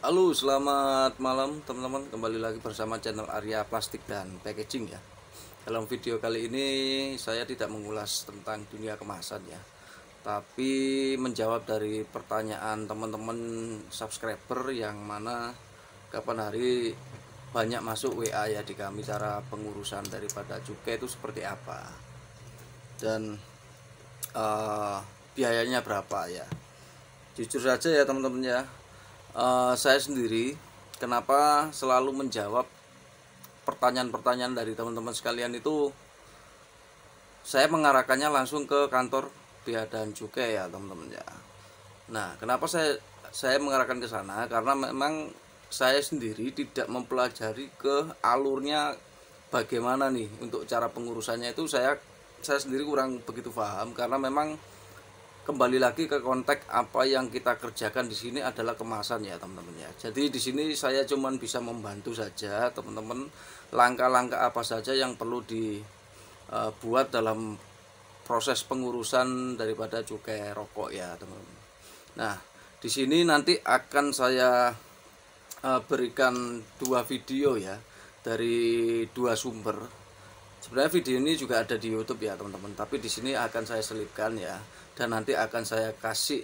Halo, selamat malam teman-teman. Kembali lagi bersama channel Arya Plastik dan Packaging ya. Dalam video kali ini saya tidak mengulas tentang dunia kemasan ya, tapi menjawab dari pertanyaan teman-teman subscriber yang mana kapan hari banyak masuk WA ya di kami, cara pengurusan daripada cukai itu seperti apa dan biayanya berapa ya. Jujur saja ya teman-teman ya, saya sendiri kenapa selalu menjawab pertanyaan-pertanyaan dari teman-teman sekalian itu, saya mengarahkannya langsung ke kantor Bea dan Cukai ya teman-teman ya. Nah, kenapa saya mengarahkan ke sana? Karena memang saya sendiri tidak mempelajari ke alurnya bagaimana nih untuk cara pengurusannya itu, saya sendiri kurang begitu paham, karena memang kembali lagi ke konteks apa yang kita kerjakan di sini adalah kemasan ya teman-teman ya. Jadi di sini saya cuman bisa membantu saja teman-teman langkah-langkah apa saja yang perlu dibuat dalam proses pengurusan daripada cukai rokok ya teman-teman. Nah, di sini nanti akan saya berikan dua video ya dari dua sumber. Sebenarnya video ini juga ada di YouTube ya teman-teman, tapi di sini akan saya selipkan ya, dan nanti akan saya kasih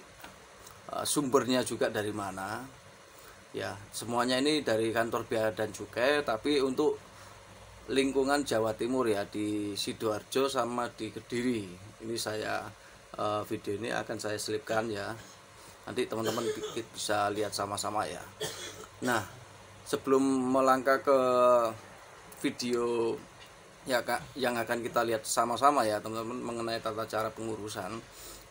sumbernya juga dari mana ya. Semuanya ini dari kantor Bea dan Cukai, tapi untuk lingkungan Jawa Timur ya, di Sidoarjo sama di Kediri. Ini saya video ini akan saya selipkan ya, nanti teman-teman bisa lihat sama-sama ya. Nah, sebelum melangkah ke video ya Kak, yang akan kita lihat sama-sama ya teman-teman mengenai tata cara pengurusan,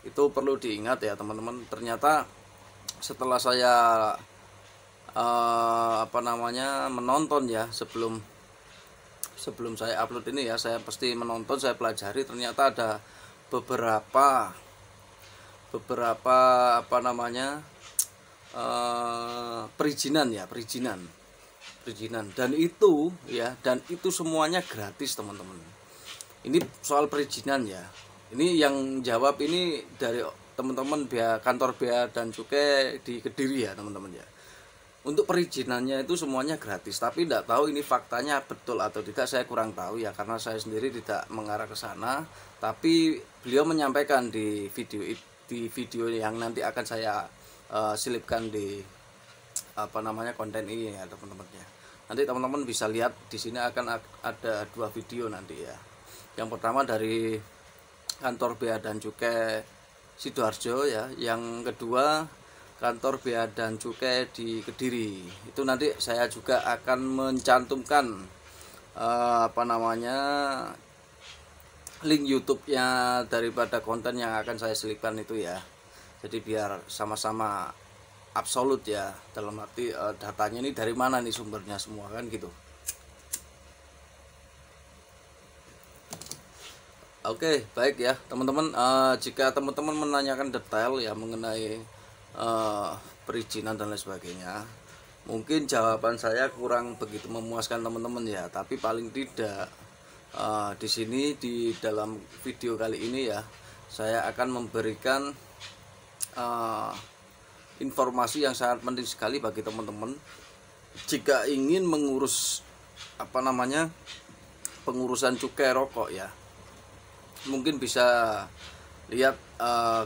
itu perlu diingat ya teman-teman. Ternyata setelah saya menonton ya, sebelum saya upload ini ya, saya pasti menonton, saya pelajari, ternyata ada beberapa perizinan dan itu semuanya gratis teman-teman. Ini soal perizinan ya, ini yang jawab ini dari teman-teman kantor Bea dan Cukai di Kediri ya teman-teman ya. Untuk perizinannya itu semuanya gratis, tapi tidak tahu ini faktanya betul atau tidak, saya kurang tahu ya, karena saya sendiri tidak mengarah ke sana. Tapi beliau menyampaikan di video yang nanti akan saya selipkan di konten ini ya teman-teman ya. Nanti teman-teman bisa lihat di sini akan ada dua video nanti ya. Yang pertama dari kantor Bea dan Cukai Sidoarjo ya, yang kedua kantor Bea dan Cukai di Kediri. Itu nanti saya juga akan mencantumkan link YouTube-nya daripada konten yang akan saya selipkan itu ya. Jadi biar sama-sama absolut ya, dalam arti datanya ini dari mana nih sumbernya semua kan gitu. Oke, baik ya teman-teman, jika teman-teman menanyakan detail ya mengenai perizinan dan lain sebagainya, mungkin jawaban saya kurang begitu memuaskan teman-teman ya, tapi paling tidak di sini di dalam video kali ini ya, saya akan memberikan informasi yang sangat penting sekali bagi teman-teman jika ingin mengurus pengurusan cukai rokok ya. Mungkin bisa lihat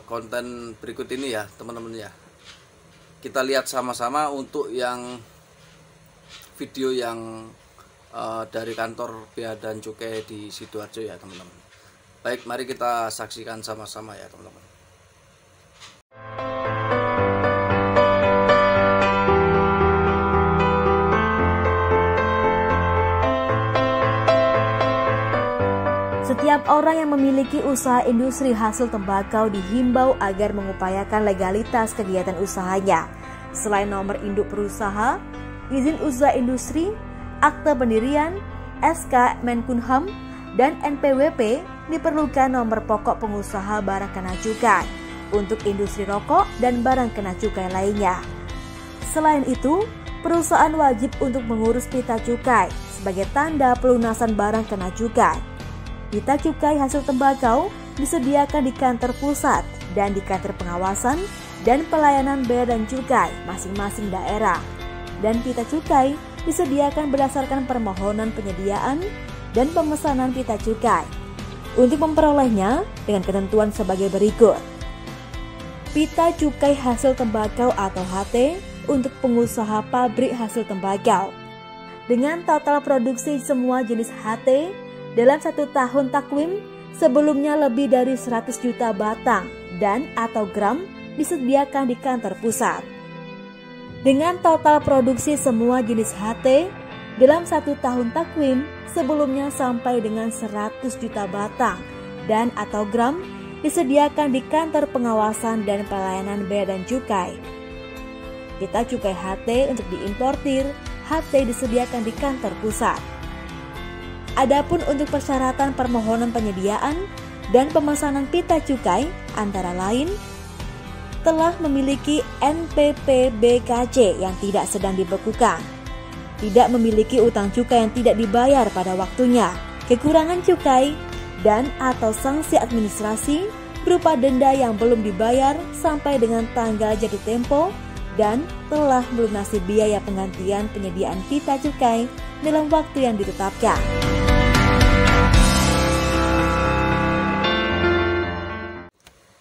konten berikut ini ya teman-teman ya. Kita lihat sama-sama untuk yang video yang dari kantor Bea dan Cukai di Sidoarjo ya teman-teman. Baik, mari kita saksikan sama-sama ya teman-teman. Setiap orang yang memiliki usaha industri hasil tembakau dihimbau agar mengupayakan legalitas kegiatan usahanya. Selain nomor induk perusahaan, izin usaha industri, akte pendirian, SK Menkumham, dan NPWP, diperlukan nomor pokok pengusaha barang kena cukai untuk industri rokok dan barang kena cukai lainnya. Selain itu, perusahaan wajib untuk mengurus pita cukai sebagai tanda pelunasan barang kena cukai. Pita cukai hasil tembakau disediakan di kantor pusat dan di kantor pengawasan dan pelayanan bea dan cukai masing-masing daerah. dan pita cukai disediakan berdasarkan permohonan penyediaan dan pemesanan pita cukai. Untuk memperolehnya dengan ketentuan sebagai berikut. Pita cukai hasil tembakau atau HT untuk pengusaha pabrik hasil tembakau. Dengan total produksi semua jenis HT dalam 1 tahun takwim sebelumnya lebih dari 100 juta batang dan atau gram disediakan di kantor pusat. Dengan total produksi semua jenis HT dalam 1 tahun takwim sebelumnya sampai dengan 100 juta batang dan atau gram disediakan di kantor pengawasan dan pelayanan bea dan cukai. Pita cukai HT untuk diimportir, HT disediakan di kantor pusat. Adapun untuk persyaratan permohonan penyediaan dan pemesanan pita cukai antara lain telah memiliki NPP BKC yang tidak sedang dibekukan, tidak memiliki utang cukai yang tidak dibayar pada waktunya, kekurangan cukai, dan atau sanksi administrasi berupa denda yang belum dibayar sampai dengan tanggal jatuh tempo dan telah melunasi biaya penggantian penyediaan pita cukai dalam waktu yang ditetapkan.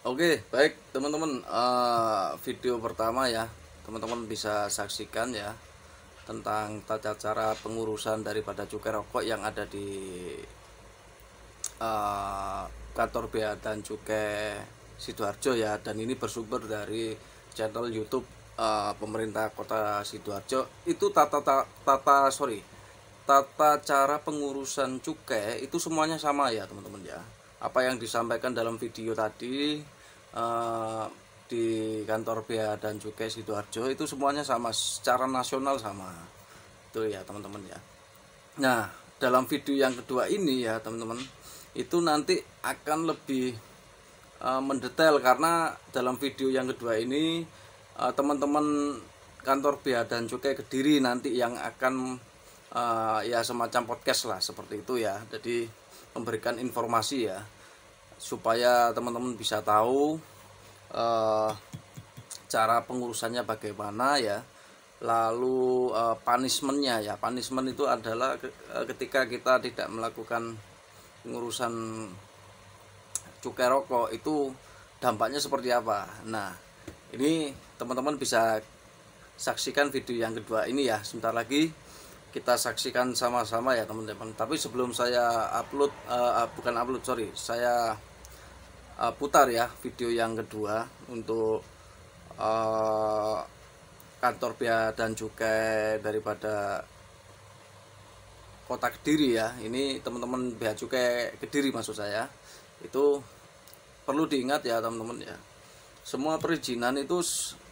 Oke, baik teman-teman, video pertama ya teman-teman bisa saksikan ya tentang tata cara pengurusan daripada cukai rokok yang ada di kantor bea dan cukai Sidoarjo ya, dan ini bersumber dari channel YouTube pemerintah kota Sidoarjo. Itu tata cara pengurusan cukai itu semuanya sama ya teman-teman ya. Apa yang disampaikan dalam video tadi di kantor bea dan cukai Sidoarjo itu semuanya sama, secara nasional sama itu ya teman-teman ya. Nah, dalam video yang kedua ini ya teman-teman, itu nanti akan lebih mendetail, karena dalam video yang kedua ini teman-teman kantor bea dan cukai Kediri nanti yang akan ya semacam podcast lah seperti itu ya. Jadi memberikan informasi ya supaya teman-teman bisa tahu cara pengurusannya bagaimana ya. Lalu punishmentnya ya, punishment itu adalah ketika kita tidak melakukan pengurusan cukai rokok itu dampaknya seperti apa. Nah, ini teman-teman bisa saksikan video yang kedua ini ya. Sebentar lagi kita saksikan sama-sama ya teman-teman. Tapi sebelum saya upload, saya putar ya video yang kedua untuk kantor bea dan cukai daripada kota Kediri ya. Ini teman-teman bea cukai Kediri maksud saya. Itu perlu diingat ya teman-teman ya. Semua perizinan itu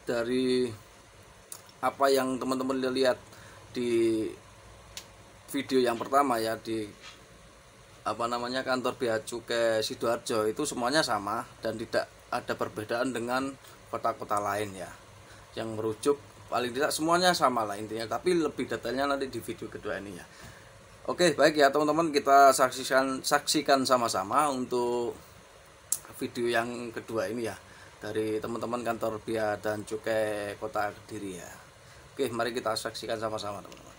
dari apa yang teman-teman lihat di video yang pertama ya, di kantor bea cukai Sidoarjo, itu semuanya sama dan tidak ada perbedaan dengan kota-kota lain ya. Yang merujuk paling tidak semuanya sama lah intinya, tapi lebih detailnya nanti di video kedua ini ya. Oke, baik ya teman-teman, kita saksikan sama-sama untuk video yang kedua ini ya dari teman-teman kantor bea dan cukai kota Kediri ya. Oke, mari kita saksikan sama-sama teman-teman.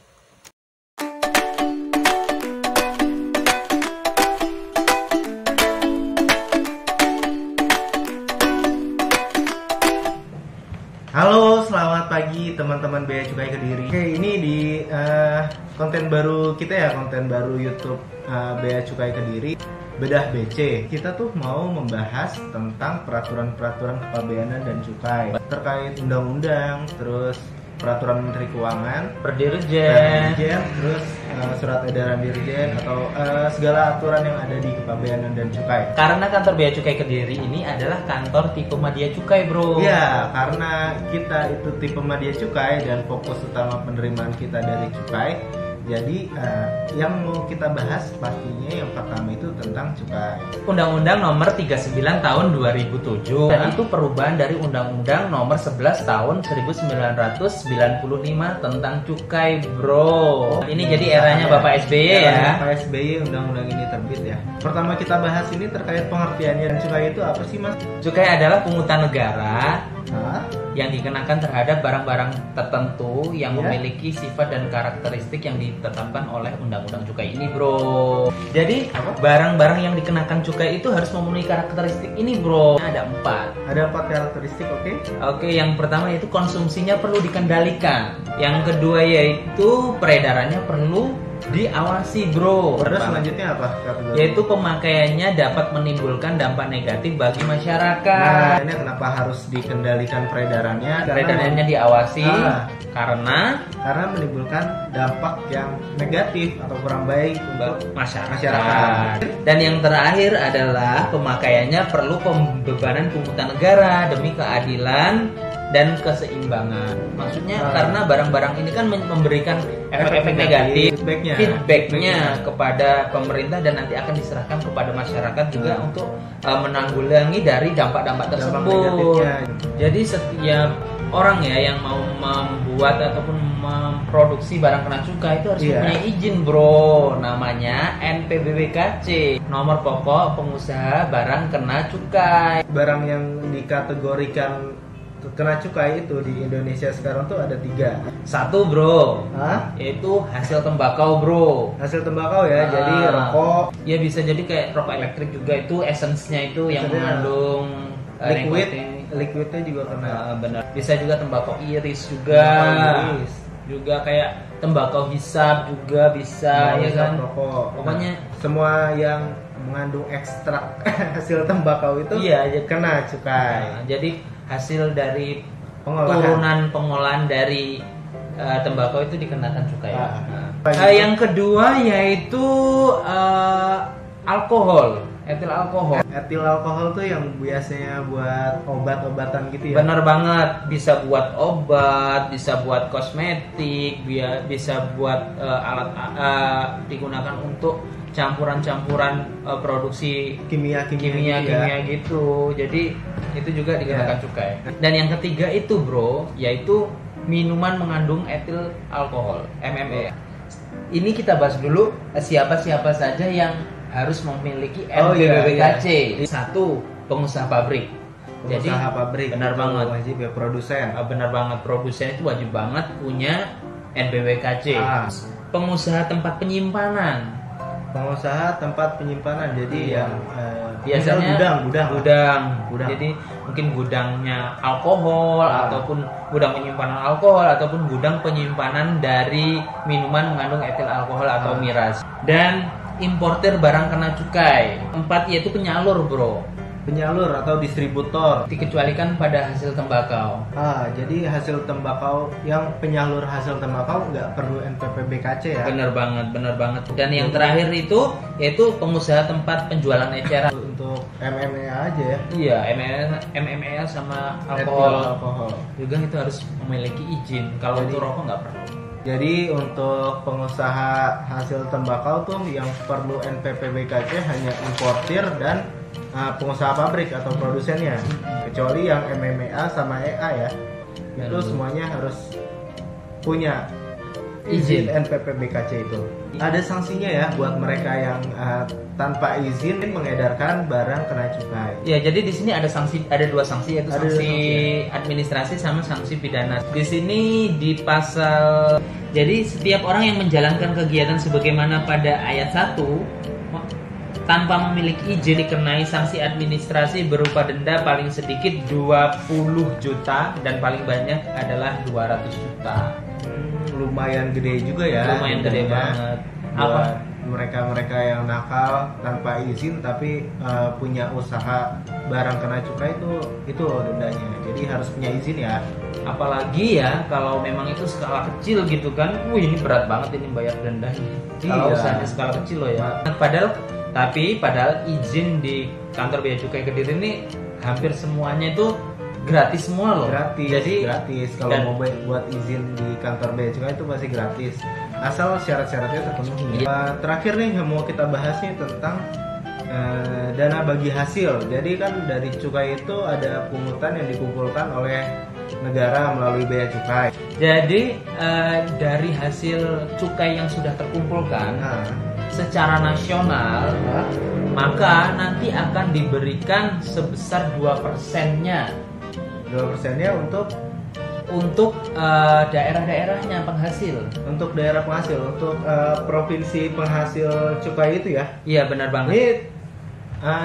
Halo, selamat pagi teman-teman bea cukai Kediri. Oke, ini di konten baru kita ya, konten baru YouTube bea cukai Kediri, Bedah BC. Kita tuh mau membahas tentang peraturan-peraturan kepabeanan dan cukai terkait undang-undang, terus peraturan Menteri Keuangan, Dirjen, terus surat edaran Dirjen atau segala aturan yang ada di kepabeanan dan cukai. Karena kantor bea cukai Kediri ini adalah kantor tipe media cukai, bro. Ya, karena kita itu tipe media cukai dan fokus utama penerimaan kita dari cukai. Jadi yang mau kita bahas pastinya yang pertama itu tentang cukai. Undang-Undang Nomor 39 Tahun 2007 dan itu perubahan dari Undang-Undang Nomor 11 Tahun 1995 tentang cukai, bro. Ini jadi eranya Bapak SBY ya. Bapak SBY undang-undang ini terbit ya. Pertama kita bahas ini terkait pengertiannya, dan cukai itu apa sih, Mas? Cukai adalah pungutan negara yang dikenakan terhadap barang-barang tertentu yang memiliki sifat dan karakteristik yang ditetapkan oleh Undang-Undang Cukai ini, bro. Jadi barang-barang yang dikenakan cukai itu harus memenuhi karakteristik ini, bro. Ada 4. Ada 4 karakteristik, oke? Oke, yang pertama yaitu konsumsinya perlu dikendalikan. Yang kedua yaitu peredarannya perlu diawasi, bro. Terus selanjutnya apa? Yaitu pemakaiannya dapat menimbulkan dampak negatif bagi masyarakat. Nah, ini kenapa harus dikendalikan peredarannya? Peredarannya diawasi karena menimbulkan dampak yang negatif atau kurang baik untuk masyarakat. Dan yang terakhir adalah pemakaiannya perlu pembebanan pungutan negara demi keadilan dan keseimbangan. Maksudnya karena barang-barang ini kan memberikan efek-efek negatif, feedbacknya kepada pemerintah dan nanti akan diserahkan kepada masyarakat juga untuk menanggulangi dari dampak-dampak tersebut. Jadi setiap orang ya yang mau membuat ataupun memproduksi barang kena cukai itu harus mempunyai izin, bro. Namanya NPWBKC, nomor pokok pengusaha barang kena cukai. Barang yang dikategorikan kena cukai itu di Indonesia sekarang tuh ada 3. 1, bro, yaitu hasil tembakau, bro. Hasil tembakau ya, jadi rokok. Ya bisa jadi kayak rokok elektrik juga, itu essence-nya itu yang mengandung liquidnya juga kena. Benar. Bisa juga tembakau iris juga. Juga kayak tembakau hisap juga bisa, ya kan? Rokok. Pokoknya semua yang mengandung ekstrak hasil tembakau itu kena cukai. Jadi hasil dari pengolahan dari tembakau itu dikenakan cukai. Yang kedua yaitu alkohol, etil alkohol. Etil alkohol tuh yang biasanya buat obat-obatan gitu ya. Bener banget, bisa buat obat, bisa buat kosmetik, bisa buat alat digunakan untuk campuran-campuran produksi kimia gitu. Jadi itu juga dikenakan cukai. Dan yang ketiga itu, bro, yaitu minuman mengandung etil alkohol, MMA. Ini kita bahas dulu siapa-siapa saja yang harus memiliki NPWBKC. 1, pengusaha pabrik. Jadi benar banget, wajib ya, produsen. Benar banget, produsen itu wajib banget punya NPWBKC. Pengusaha tempat penyimpanan. Jadi yang biasanya gudang. Jadi mungkin gudangnya alkohol ataupun gudang penyimpanan alkohol ataupun gudang penyimpanan dari minuman mengandung etil alkohol atau miras. Dan importir barang kena cukai. 4 yaitu penyalur, bro. Penyalur atau distributor dikecualikan pada hasil tembakau. Jadi hasil tembakau yang penyalur hasil tembakau nggak perlu NPWBKC ya. Bener banget. Dan yang terakhir itu yaitu pengusaha tempat penjualan eceran. Untuk MMA aja ya. Iya, MMA sama alkohol. Juga itu harus memiliki izin. Kalau untuk rokok nggak perlu. Jadi untuk pengusaha hasil tembakau tuh yang perlu NPWBKC hanya importir dan pengusaha pabrik atau produsennya, kecuali yang MMA sama EA ya, itu semuanya harus punya izin NPWBKC itu. Ada sanksinya ya buat mereka yang tanpa izin mengedarkan barang kena cukai. Ya, jadi di sini ada 2 sanksi, yaitu sanksi administrasi sama sanksi pidana. Di sini di pasal, jadi setiap orang yang menjalankan kegiatan sebagaimana pada ayat 1 tanpa memiliki izin dikenai sanksi administrasi berupa denda paling sedikit 20 juta dan paling banyak adalah 200 juta. Lumayan gede juga ya. Lumayan gede banget. Apa? Mereka yang nakal tanpa izin tapi punya usaha barang kena cukai itu loh dendanya. Jadi harus punya izin ya. Apalagi ya kalau memang itu skala kecil gitu kan. Ini berat banget ini bayar dendanya. Kalau usahanya skala kecil loh ya. Padahal izin di kantor Bea Cukai Kediri ini hampir semuanya itu gratis semua loh. Gratis. Kalau mau buat izin di kantor Bea Cukai itu masih gratis. Asal syarat-syaratnya terpenuhi. Terakhir nih yang mau kita bahas nih tentang dana bagi hasil. Jadi kan dari cukai itu ada pungutan yang dikumpulkan oleh negara melalui Bea Cukai. Jadi dari hasil cukai yang sudah terkumpulkan secara nasional, maka nanti akan diberikan sebesar 2%-nya 2%-nya untuk daerah-daerahnya penghasil. untuk daerah penghasil, untuk provinsi penghasil cukai itu ya. Iya benar banget. Ini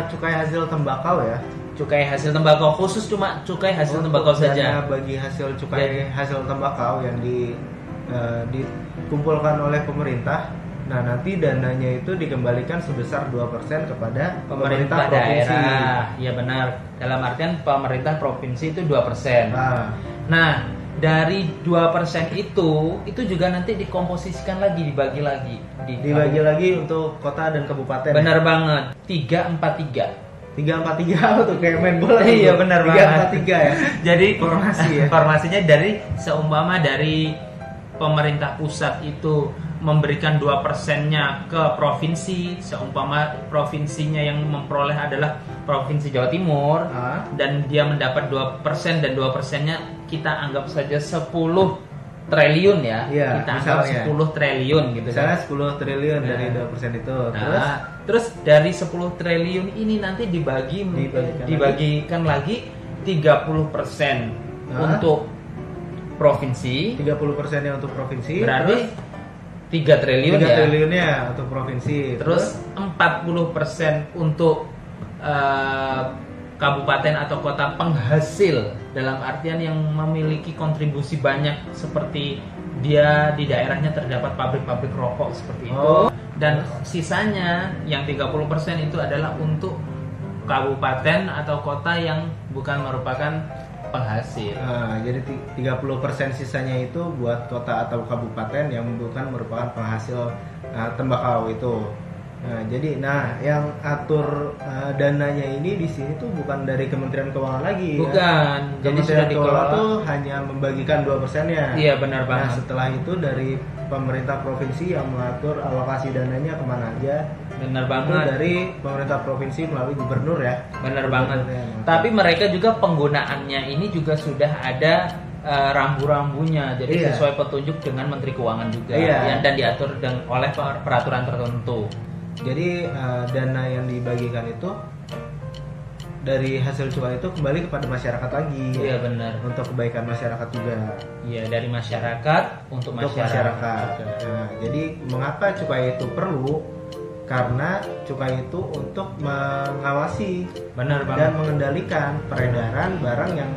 cukai hasil tembakau ya. Cukai hasil tembakau khusus, cuma cukai hasil tembakau Dana saja. bagi hasil cukai hasil tembakau yang dikumpulkan oleh pemerintah. Nah, nanti dananya itu dikembalikan sebesar 2% kepada pemerintah provinsi. daerah. Iya benar. Dalam artian pemerintah provinsi itu 2%. Nah, dari 2% itu juga nanti dikomposisikan lagi, dibagi lagi. Dibagi lagi untuk kota dan kabupaten. Benar banget. 343. 343 apa tuh, kayak main bola. Iya benar banget. 343 ya. Jadi Formasi ya. formasinya seumpama dari pemerintah pusat itu memberikan 2%-nya ke provinsi, seumpama provinsinya yang memperoleh adalah Provinsi Jawa Timur, dan dia mendapat 2% dan 2%-nya kita anggap saja 10 triliun ya. Iya, Kita anggap misalnya. 10 triliun gitu kan. Misalnya 10 triliun dari 2% itu. Terus dari 10 triliun ini nanti dibagikan lagi 30% untuk provinsi. 30%-nya untuk provinsi. Berarti 3 triliun 3 ya. triliunnya untuk provinsi. Terus 40% untuk kabupaten atau kota penghasil, dalam artian yang memiliki kontribusi banyak, seperti dia di daerahnya terdapat pabrik-pabrik rokok seperti itu. Dan sisanya yang 30% itu adalah untuk kabupaten atau kota yang bukan merupakan penghasil. Jadi 30% sisanya itu buat kota atau kabupaten yang bukan merupakan penghasil tembakau itu. Jadi yang atur dananya ini di sini tuh bukan dari Kementerian Keuangan lagi. Bukan. Ya. Jadi sudah dikelola tuh hanya membagikan 2%-nya. Iya benar banget. Nah, setelah itu dari pemerintah provinsi yang mengatur alokasi dananya kemana aja. Benar Itu banget. dari pemerintah provinsi melalui gubernur ya. Benar banget. Gubernurnya. Tapi mereka juga penggunaannya ini juga sudah ada rambu-rambunya, jadi Iya. sesuai petunjuk dengan Menteri Keuangan juga, Iya. dan diatur oleh peraturan tertentu. Jadi dana yang dibagikan itu dari hasil cukai itu kembali kepada masyarakat lagi. Iya benar. Untuk kebaikan masyarakat juga. Iya, dari masyarakat untuk masyarakat. Nah, jadi mengapa cukai itu perlu? Karena cukai itu untuk mengawasi Benar dan banget. mengendalikan peredaran barang yang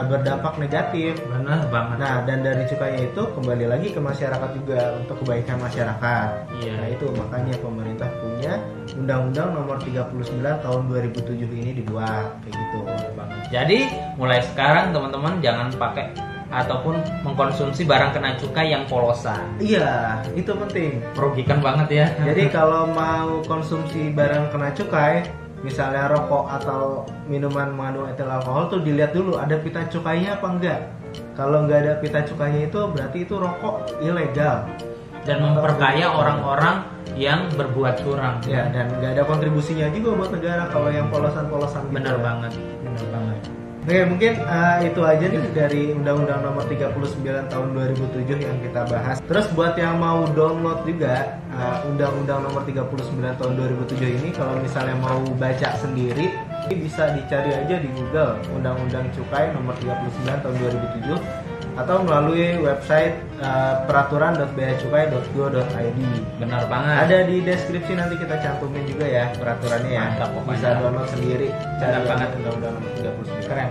berdampak negatif. Benar banget. Nah, dan dari cukainya itu kembali lagi ke masyarakat juga untuk kebaikan masyarakat. Iya. Nah, itu makanya pemerintah punya Undang-Undang Nomor 39 Tahun 2007 ini dibuat kayak gitu. Jadi mulai sekarang teman-teman jangan pakai ataupun mengkonsumsi barang kena cukai yang polosan. Iya, itu penting. Merugikan banget ya. Jadi kalau mau konsumsi barang kena cukai, misalnya rokok atau minuman mengandung etil alkohol tuh dilihat dulu ada pita cukainya apa enggak. Kalau nggak ada pita cukainya itu berarti itu rokok ilegal Dan memperkaya orang-orang yang berbuat curang. ya, dan nggak ada kontribusinya juga buat negara kalau yang polosan-polosan gitu. Benar ya. banget. Benar banget. Oke, mungkin itu aja nih dari Undang-Undang Nomor 39 Tahun 2007 yang kita bahas. Terus buat yang mau download juga Undang-Undang Nomor 39 Tahun 2007 ini, kalau misalnya mau baca sendiri, bisa dicari aja di Google Undang-Undang Cukai Nomor 39 Tahun 2007 atau melalui website peraturan.beacukai.go.id. Benar banget. Ada di deskripsi, nanti kita cantumin juga ya peraturannya ya. Mantap, pokoknya. Bisa download sendiri. Benar banget. Undang-Undang Nomor 39. Keren.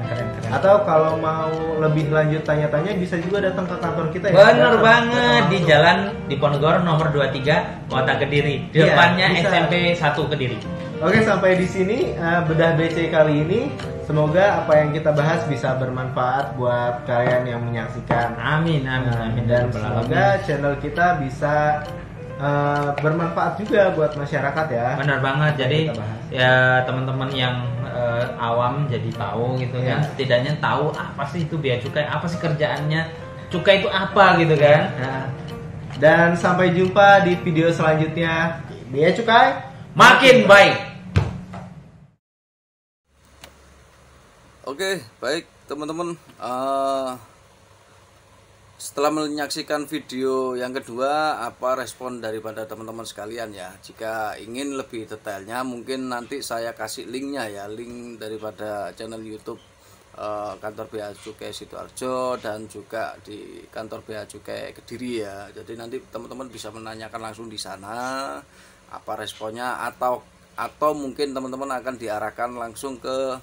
Atau kalau mau lebih lanjut tanya-tanya bisa juga datang ke kantor kita ya. Bener Datang banget, di langsung. Jalan Diponegoro nomor 23 Kota Kediri. Di Iya, depannya bisa. SMP 1 Kediri. Oke, sampai di sini bedah BC kali ini. Semoga apa yang kita bahas bisa bermanfaat buat kalian yang menyaksikan. Amin. Dan Ya Rabbal semoga alamin. channel kita bisa bermanfaat juga buat masyarakat ya. Benar banget. Jadi Kita bahas. ya teman-teman yang awam jadi tahu gitu Iya. kan. Setidaknya tahu apa sih itu bea cukai, apa sih kerjaannya, cukai itu apa gitu kan. Nah, dan sampai jumpa di video selanjutnya. Bea Cukai Makin baik. Oke, baik teman-teman. Setelah menyaksikan video yang kedua, apa respon daripada teman-teman sekalian ya? Jika ingin lebih detailnya, mungkin nanti saya kasih linknya ya, link daripada channel YouTube kantor Bea Cukai Sidoarjo dan juga di kantor Bea Cukai Kediri ya. Jadi nanti teman-teman bisa menanyakan langsung di sana apa responnya, atau mungkin teman-teman akan diarahkan langsung ke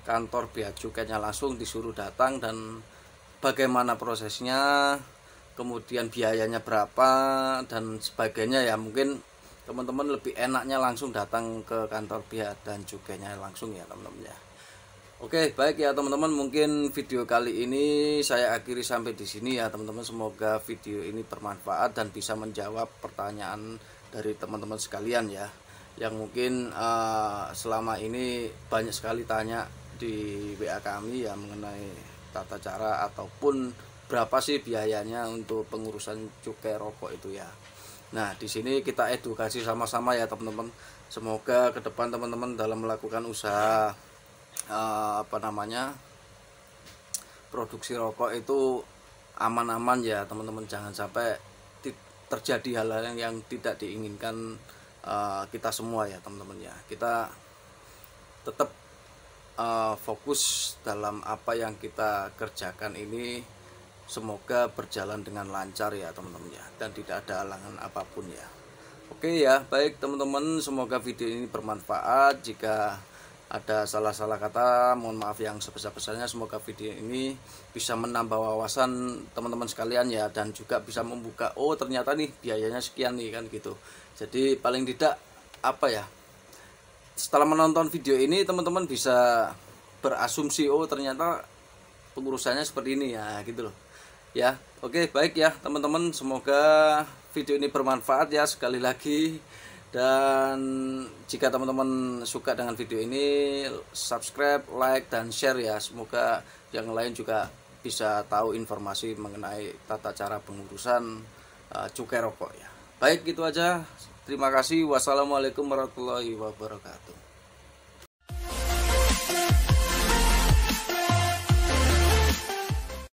kantor Bea Cukainya, langsung disuruh datang dan bagaimana prosesnya, kemudian biayanya berapa dan sebagainya ya. Mungkin teman-teman lebih enaknya langsung datang ke kantor Bea dan Cukainya langsung ya teman-teman ya. Oke, baik ya teman-teman, mungkin video kali ini saya akhiri sampai di sini ya teman-teman. Semoga video ini bermanfaat dan bisa menjawab pertanyaan dari teman-teman sekalian ya, yang mungkin selama ini banyak sekali tanya di WA kami ya mengenai tata cara ataupun berapa sih biayanya untuk pengurusan cukai rokok itu ya. Nah, di sini kita edukasi sama-sama ya teman-teman. Semoga ke depan teman-teman dalam melakukan usaha produksi rokok itu aman-aman ya teman-teman. Jangan sampai terjadi hal-hal yang tidak diinginkan kita semua ya teman-teman ya. Kita tetap fokus dalam apa yang kita kerjakan ini, semoga berjalan dengan lancar ya teman-teman ya, dan tidak ada halangan apapun ya. Oke ya, baik teman-teman, semoga video ini bermanfaat. Jika ada salah-salah kata, mohon maaf yang sebesar-besarnya. Semoga video ini bisa menambah wawasan teman-teman sekalian ya, dan juga bisa membuka, oh ternyata nih biayanya sekian nih kan gitu. Jadi paling tidak apa ya, setelah menonton video ini teman-teman bisa berasumsi, oh ternyata pengurusannya seperti ini ya gitu loh ya. Oke, baik ya teman-teman, semoga video ini bermanfaat ya sekali lagi. Dan jika teman-teman suka dengan video ini, subscribe, like, dan share ya. Semoga yang lain juga bisa tahu informasi mengenai tata cara pengurusan cukai rokok ya. Baik, gitu aja. Terima kasih. Wassalamualaikum warahmatullahi wabarakatuh.